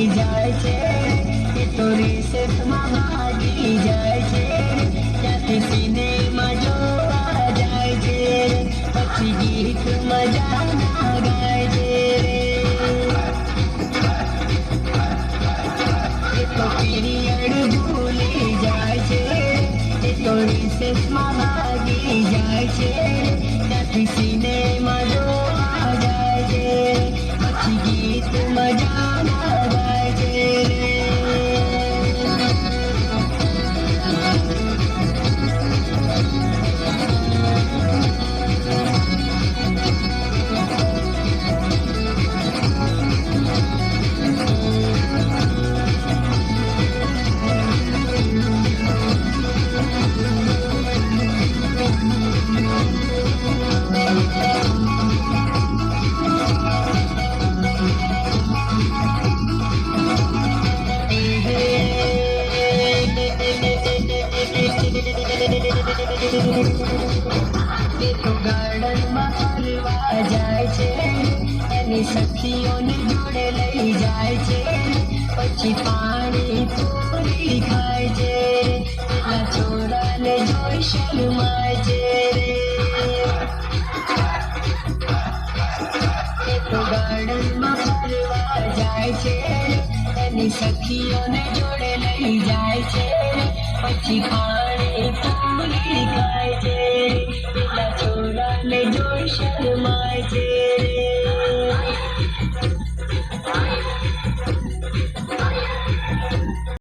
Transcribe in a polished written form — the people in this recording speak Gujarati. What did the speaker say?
લઈ જાય છે એ તો રિસેસમાં ભાગી જાય છે ત્યાંથી સિનેમા જોવા જાય છે પછી ગીત મજાના ગાય છે એ તો પીરિયડ ભૂલી જાય છે એ તો રિસેસમાં ભાગી જાય છે ત્યાંથી સિનેમા જોવા જાય છે પછી ગીત મજાના ગાય છે ગાર્ડનમાં ફરવા જાય છે એની સખીઓને જોડે લઈ જાય છે પછી પાણી પૂરી ખાય છે પેલા છોરાને જોઈ શરમાય છે એ તો ગાર્ડનમાં ફરવા જાય છે એની સખીઓને જોડે લઈ જાય છે પછી પાણી પૂરી ખાય છે પેલા છોરાને જોઈ શરમાય છે